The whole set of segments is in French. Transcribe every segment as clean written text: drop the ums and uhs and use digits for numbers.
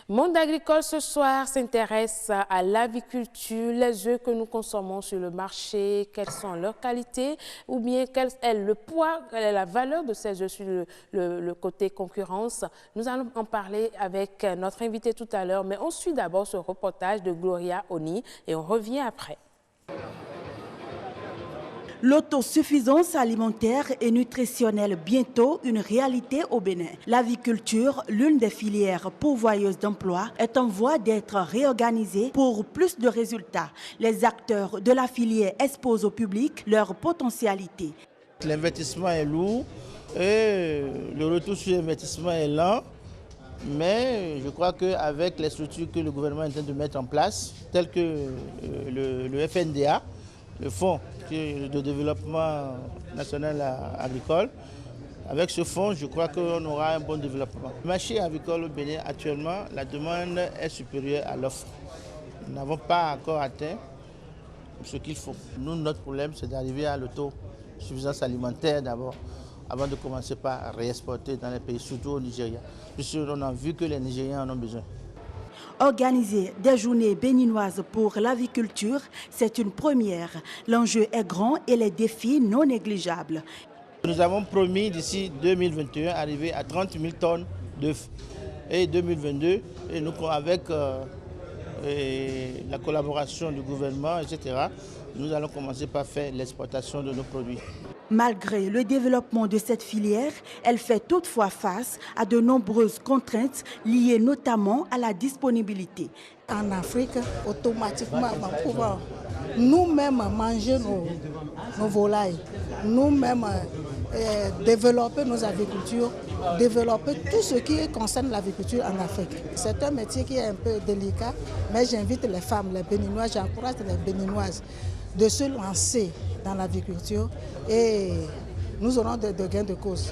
Monde agricole ce soir s'intéresse à l'aviculture, les œufs que nous consommons sur le marché, quelles sont leurs qualités ou bien quel est le poids, quelle est la valeur de ces œufs sur le côté concurrence. Nous allons en parler avec notre invité tout à l'heure, mais on suit d'abord ce reportage de Gloria Oni et on revient après. L'autosuffisance alimentaire et nutritionnelle bientôt une réalité au Bénin. L'aviculture, l'une des filières pourvoyeuses d'emplois, est en voie d'être réorganisée pour plus de résultats. Les acteurs de la filière exposent au public leur potentialité. L'investissement est lourd et le retour sur l'investissement est lent. Mais je crois qu'avec les structures que le gouvernement est en train de mettre en place, telles que le FNDA, le Fonds de développement national agricole, avec ce fonds, je crois qu'on aura un bon développement. Le marché agricole au Bénin, actuellement, la demande est supérieure à l'offre. Nous n'avons pas encore atteint ce qu'il faut. Nous, notre problème, c'est d'arriver à l'autosuffisance alimentaire d'abord, avant de commencer par réexporter dans les pays, surtout au Nigeria, puisqu'on a vu que les Nigériens en ont besoin. Organiser des journées béninoises pour l'aviculture, c'est une première. L'enjeu est grand et les défis non négligeables. Nous avons promis d'ici 2021 arriver à 30 000 tonnes d'œufs. Et 2022, et nous, avec la collaboration du gouvernement, etc., nous allons commencer par faire l'exportation de nos produits. Malgré le développement de cette filière, elle fait toutefois face à de nombreuses contraintes liées notamment à la disponibilité. En Afrique, automatiquement, on peut nous-mêmes manger nos volailles, nous-mêmes développer nos agricultures, développer tout ce qui concerne l'agriculture en Afrique. C'est un métier qui est un peu délicat, mais j'invite les femmes, les Béninoises, j'encourage les Béninoises de se lancer dans l'agriculture et nous aurons de gains de cause.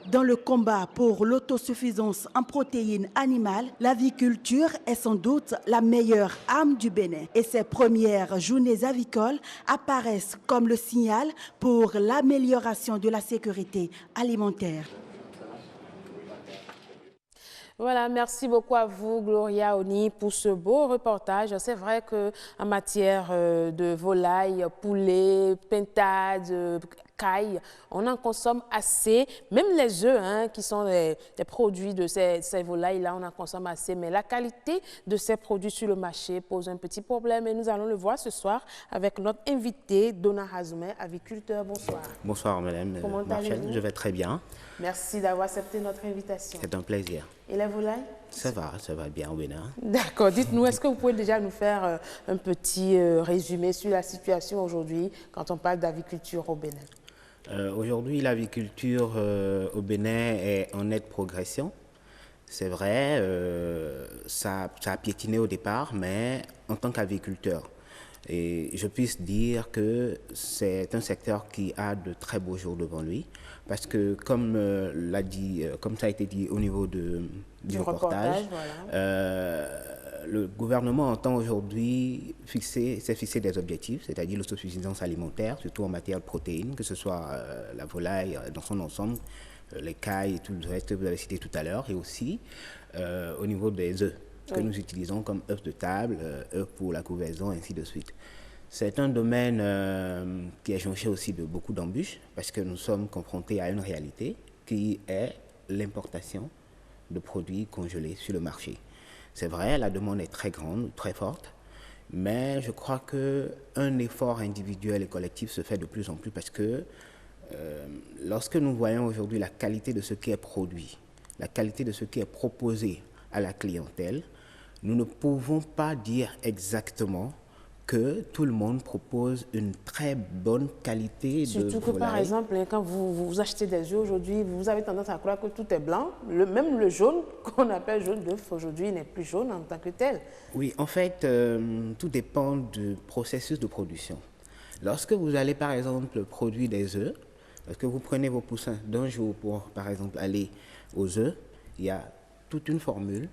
Dans le combat pour l'autosuffisance en protéines animales, l'aviculture est sans doute la meilleure arme du Bénin. Et ces premières journées avicoles apparaissent comme le signal pour l'amélioration de la sécurité alimentaire. Voilà, merci beaucoup à vous, Gloria Oni, pour ce beau reportage. C'est vrai qu'en matière de volaille, poulet, pintade, caille, on en consomme assez. Même les œufs, qui sont des produits de ces volailles-là, on en consomme assez. Mais la qualité de ces produits sur le marché pose un petit problème. Et nous allons le voir ce soir avec notre invité, Dona Hazoumé, aviculteur. Bonsoir. Bonsoir, madame Marchal. Je vais très bien. Merci d'avoir accepté notre invitation. C'est un plaisir. Et les volailles? Ça va bien au Bénin. D'accord. Dites-nous, est-ce que vous pouvez déjà nous faire un petit résumé sur la situation aujourd'hui quand on parle d'aviculture au Bénin? Aujourd'hui, l'aviculture au Bénin est en nette progression. C'est vrai, ça a piétiné au départ, mais en tant qu'aviculteur, et je puisse dire que c'est un secteur qui a de très beaux jours devant lui, parce que comme ça a été dit au niveau du reportage, voilà. Le gouvernement entend aujourd'hui s'est fixé des objectifs, c'est-à-dire l'autosuffisance alimentaire, surtout en matière de protéines, que ce soit la volaille dans son ensemble, les cailles et tout le reste que vous avez cité tout à l'heure, et aussi au niveau des œufs que nous utilisons comme œufs de table, œufs pour la couvaison, ainsi de suite. C'est un domaine qui est jonché aussi de beaucoup d'embûches, parce que nous sommes confrontés à une réalité qui est l'importation de produits congelés sur le marché. C'est vrai, la demande est très grande, très forte, mais je crois qu'un effort individuel et collectif se fait de plus en plus parce que lorsque nous voyons aujourd'hui la qualité de ce qui est produit, la qualité de ce qui est proposé à la clientèle, nous ne pouvons pas dire exactement que tout le monde propose une très bonne qualité de volaille. Surtout que, par exemple, quand vous achetez des œufs aujourd'hui, vous avez tendance à croire que tout est blanc. Même le jaune, qu'on appelle jaune d'œuf, aujourd'hui, n'est plus jaune en tant que tel. Oui, en fait, tout dépend du processus de production. Lorsque vous allez, par exemple, produire des œufs, lorsque vous prenez vos poussins d'un jour pour, par exemple, aller aux œufs, il y a toute une formule,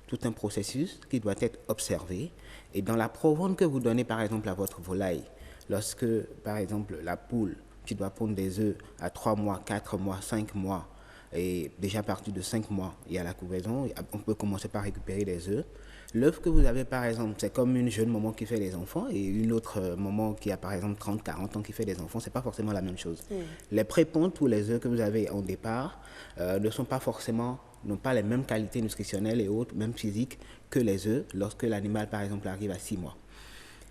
tout un processus qui doit être observé. Et dans la provende que vous donnez, par exemple, à votre volaille, lorsque, par exemple, la poule, qui doit pondre des œufs à 3 mois, 4 mois, 5 mois, Et déjà à partir de 5 mois, il y a la couvaison. On peut commencer par récupérer des œufs. L'œuf que vous avez, par exemple, c'est comme une jeune maman qui fait des enfants et une autre maman qui a, par exemple, 30, 40 ans qui fait des enfants. Ce n'est pas forcément la même chose. Les prépontes ou les œufs que vous avez en départ ne sont pas forcément, n'ont pas les mêmes qualités nutritionnelles et autres, même physiques, que les œufs lorsque l'animal, par exemple, arrive à 6 mois.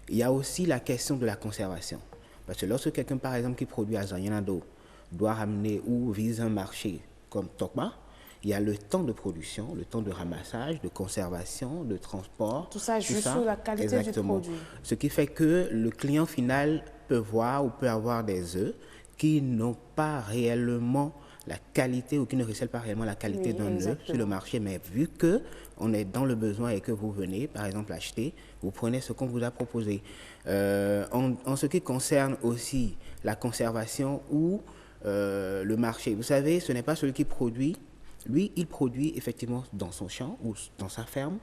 Il y a aussi la question de la conservation. Parce que lorsque quelqu'un, par exemple, qui produit à Zanyanado doit ramener ou vise un marché comme Tokma, il y a le temps de production, le temps de ramassage, de conservation, de transport. Tout ça joue sur la qualité exactement, du produit. Ce qui fait que le client final peut voir ou peut avoir des œufs qui n'ont pas réellement la qualité ou qui ne recèlent pas réellement la qualité d'un œuf sur le marché. Mais vu qu'on est dans le besoin et que vous venez, par exemple, acheter, vous prenez ce qu'on vous a proposé. En ce qui concerne aussi la conservation ou le marché, vous savez, ce n'est pas celui qui produit. Lui, il produit effectivement dans son champ ou dans sa ferme,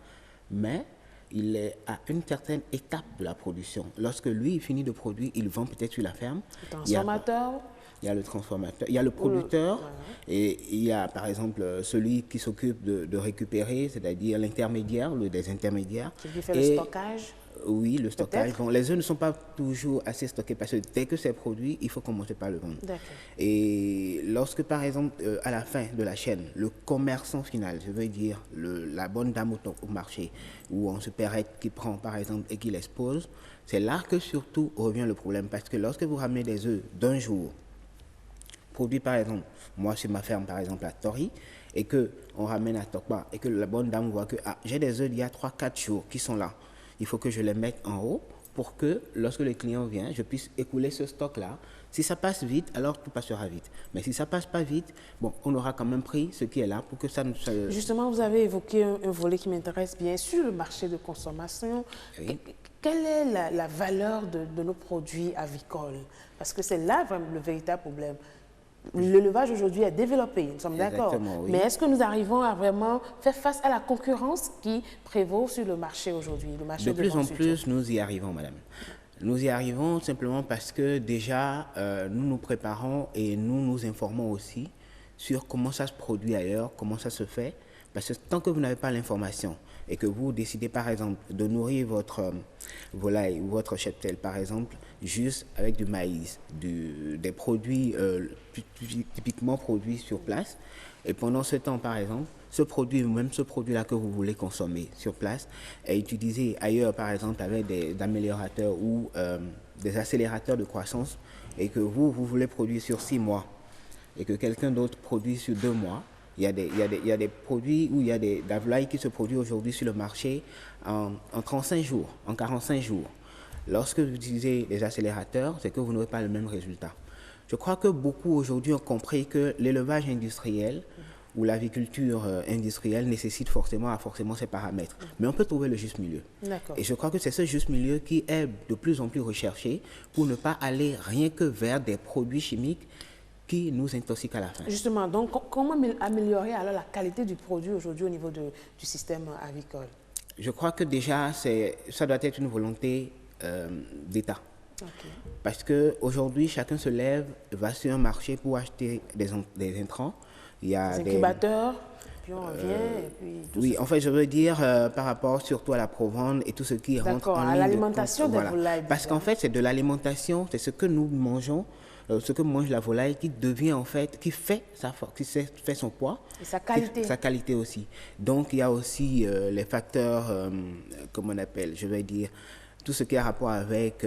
mais il est à une certaine étape de la production. Lorsque lui, il finit de produire, il vend peut-être sur la ferme. Le transformateur. Il y a le transformateur, il y a le producteur et il y a par exemple celui qui s'occupe de récupérer, c'est-à-dire l'intermédiaire, des intermédiaires. Qui fait le stockage. Oui, le stockage. Bon, les œufs ne sont pas toujours assez stockés parce que dès que c'est produit, il faut commencer par le vendre. Et lorsque, par exemple, à la fin de la chaîne, le commerçant final, je veux dire la bonne dame au marché, ou en supérette qui prend, par exemple, et qui l'expose, c'est là que surtout revient le problème. Parce que lorsque vous ramenez des œufs d'un jour, produits par exemple, moi sur ma ferme par exemple à Tori, et qu'on ramène à Tokma, et que la bonne dame voit que j'ai des œufs d'il y a 3-4 jours qui sont là. Il faut que je les mette en haut pour que lorsque le client vient, je puisse écouler ce stock-là. Si ça passe vite, alors tout passera vite. Mais si ça ne passe pas vite, bon, on aura quand même pris ce qui est là pour que ça ne... Justement, vous avez évoqué un volet qui m'intéresse bien sur le marché de consommation. Oui. Quelle est la valeur de nos produits avicoles? Parce que c'est là vraiment le véritable problème. L'élevage aujourd'hui est développé, nous sommes d'accord. Oui. Mais est-ce que nous arrivons à vraiment faire face à la concurrence qui prévaut sur le marché aujourd'hui, le marché de plus en plus, nous y arrivons, madame. Nous y arrivons simplement parce que déjà, nous nous préparons et nous nous informons aussi sur comment ça se produit ailleurs, comment ça se fait. Parce que tant que vous n'avez pas l'information et que vous décidez par exemple de nourrir votre volaille ou votre cheptel par exemple juste avec du maïs, des produits typiquement produits sur place, et pendant ce temps par exemple, ce produit, même ce produit-là que vous voulez consommer sur place est utilisé ailleurs par exemple avec des améliorateurs ou des accélérateurs de croissance, et que vous voulez produire sur 6 mois et que quelqu'un d'autre produit sur 2 mois. Il y a des produits où il y a de la volaille qui se produit aujourd'hui sur le marché en 35 jours, en 45 jours. Lorsque vous utilisez des accélérateurs, c'est que vous n'aurez pas le même résultat. Je crois que beaucoup aujourd'hui ont compris que l'élevage industriel ou l'aviculture industrielle nécessite forcément ces paramètres. Mais on peut trouver le juste milieu. Et je crois que c'est ce juste milieu qui est de plus en plus recherché pour ne pas aller rien que vers des produits chimiques qui nous intoxique à la fin. Justement, donc comment améliorer alors la qualité du produit aujourd'hui au niveau du système avicole? Je crois que déjà, ça doit être une volonté d'État. Parce qu'aujourd'hui, chacun se lève, va sur un marché pour acheter des intrants. Il y a des incubateurs, puis on vient, et puis tout oui, ça. en fait, je veux dire par rapport surtout à la provende et tout ce qui rentre en ligne. À l'alimentation des volailles. Parce qu'en fait, c'est de l'alimentation, c'est ce que nous mangeons, ce que mange la volaille qui devient en fait, qui fait son poids. Et sa qualité. Sa qualité aussi. Donc, il y a aussi les facteurs, comment on appelle, je vais dire, tout ce qui a rapport avec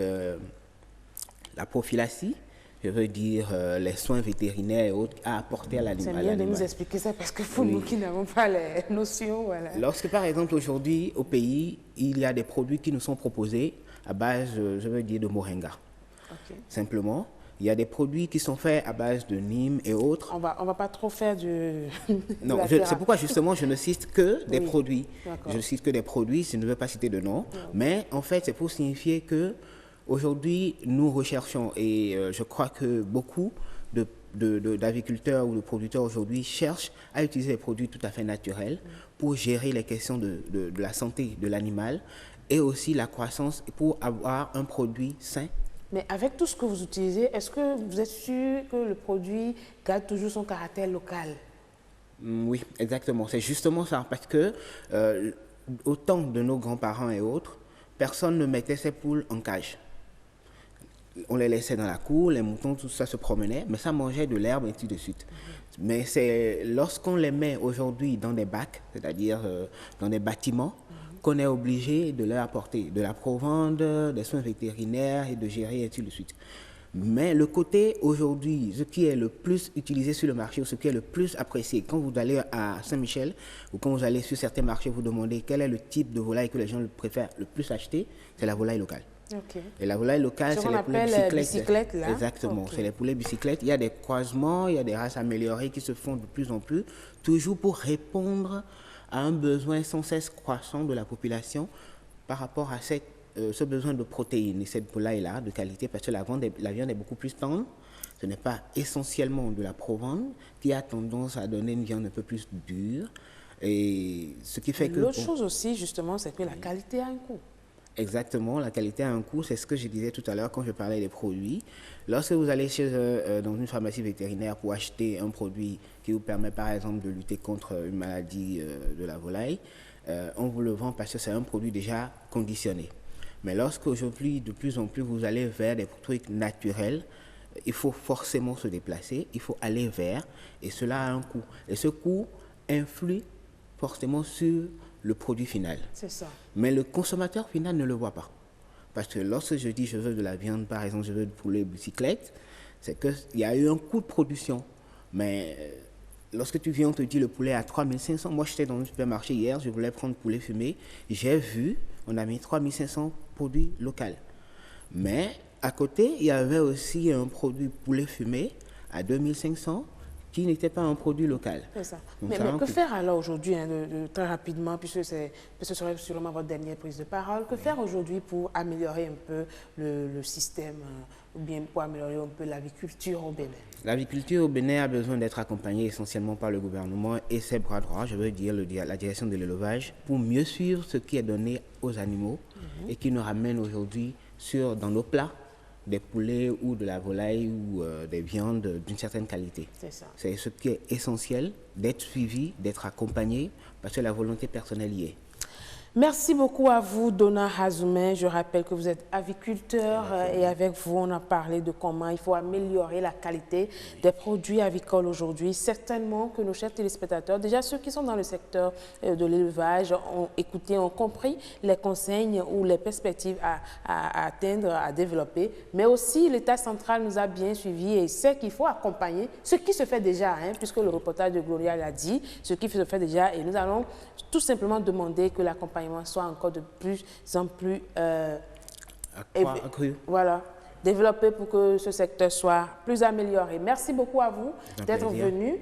la prophylaxie, je veux dire les soins vétérinaires et autres à apporter à l'animal. C'est bien de nous expliquer ça parce que pour nous qui n'avons pas les notions, voilà. Lorsque par exemple aujourd'hui au pays, il y a des produits qui nous sont proposés à base, je veux dire, de moringa. Simplement, il y a des produits qui sont faits à base de Nîmes et autres. On va pas trop faire du... Non, c'est pourquoi justement je ne cite que des produits. Je ne cite que des produits, je ne veux pas citer de nom. Mais en fait, c'est pour signifier que aujourd'hui, nous recherchons, et je crois que beaucoup d'aviculteurs ou de producteurs aujourd'hui cherchent à utiliser des produits tout à fait naturels pour gérer les questions de la santé de l'animal et aussi la croissance pour avoir un produit sain. Mais avec tout ce que vous utilisez, est-ce que vous êtes sûr que le produit garde toujours son caractère local? Oui, exactement. C'est justement ça. Parce que au temps de nos grands-parents et autres, personne ne mettait ses poules en cage. On les laissait dans la cour, les moutons, tout ça se promenait, mais ça mangeait de l'herbe et ainsi de suite. Mais c'est lorsqu'on les met aujourd'hui dans des bacs, c'est-à-dire dans des bâtiments, qu'on est obligé de leur apporter de la provende, des soins vétérinaires et de gérer et ainsi de suite. Mais le côté aujourd'hui, ce qui est le plus utilisé sur le marché ou ce qui est le plus apprécié, quand vous allez à Saint-Michel ou quand vous allez sur certains marchés, vous demandez quel est le type de volaille que les gens préfèrent le plus acheter, c'est la volaille locale. Okay. Et la volaille locale, c'est les poulets bicyclettes. Là. Exactement, c'est les poulets bicyclettes. Il y a des croisements, il y a des races améliorées qui se font de plus en plus, toujours pour répondre à un besoin sans cesse croissant de la population par rapport à ce besoin de protéines et cette volaille-là de qualité, parce que la viande est beaucoup plus tendre. Ce n'est pas essentiellement de la provende qui a tendance à donner une viande un peu plus dure. Et ce qui fait que... L'autre chose aussi, justement, c'est que la qualité a un coût. Exactement, la qualité a un coût, c'est ce que je disais tout à l'heure quand je parlais des produits. Lorsque vous allez dans une pharmacie vétérinaire pour acheter un produit qui vous permet par exemple de lutter contre une maladie de la volaille, on vous le vend parce que c'est un produit déjà conditionné. Mais lorsque aujourd'hui, de plus en plus, vous allez vers des trucs naturels, il faut forcément se déplacer, il faut aller vers, et cela a un coût. Et ce coût influe forcément sur le produit final. C'est ça. Mais le consommateur final ne le voit pas. Parce que lorsque je dis je veux de la viande, par exemple, je veux du poulet bicyclette, c'est qu'il y a eu un coût de production. Mais lorsque tu viens, on te dit le poulet à 3500. Moi, j'étais dans un supermarché hier, je voulais prendre poulet fumé. J'ai vu, on a mis 3500 produits locaux. Mais à côté, il y avait aussi un produit poulet fumé à 2500 qui n'était pas un produit local. C'est ça. Donc, Mais que faire alors aujourd'hui, très rapidement, puisque ce serait sûrement votre dernière prise de parole, que faire aujourd'hui pour améliorer un peu le système, ou bien pour améliorer un peu l'aviculture au Bénin? L'aviculture au Bénin a besoin d'être accompagnée essentiellement par le gouvernement et ses bras droits, je veux dire la direction de l'élevage, pour mieux suivre ce qui est donné aux animaux et qui nous ramène aujourd'hui dans nos plats des poulets ou de la volaille ou des viandes d'une certaine qualité. C'est ça. C'est ce qui est essentiel, d'être suivi, d'être accompagné, parce que la volonté personnelle y est. Merci beaucoup à vous, Donat Azoumé. Je rappelle que vous êtes aviculteur et avec vous, on a parlé de comment il faut améliorer la qualité des produits avicoles aujourd'hui. Certainement que nos chers téléspectateurs, déjà ceux qui sont dans le secteur de l'élevage, ont écouté, ont compris les consignes ou les perspectives à atteindre, à développer. Mais aussi, l'État central nous a bien suivis et sait qu'il faut accompagner ce qui se fait déjà, puisque le reportage de Gloria l'a dit, ce qui se fait déjà. Et nous allons tout simplement demander que l'accompagnement soit encore de plus en plus voilà, développé pour que ce secteur soit plus amélioré. Merci beaucoup à vous d'être venu.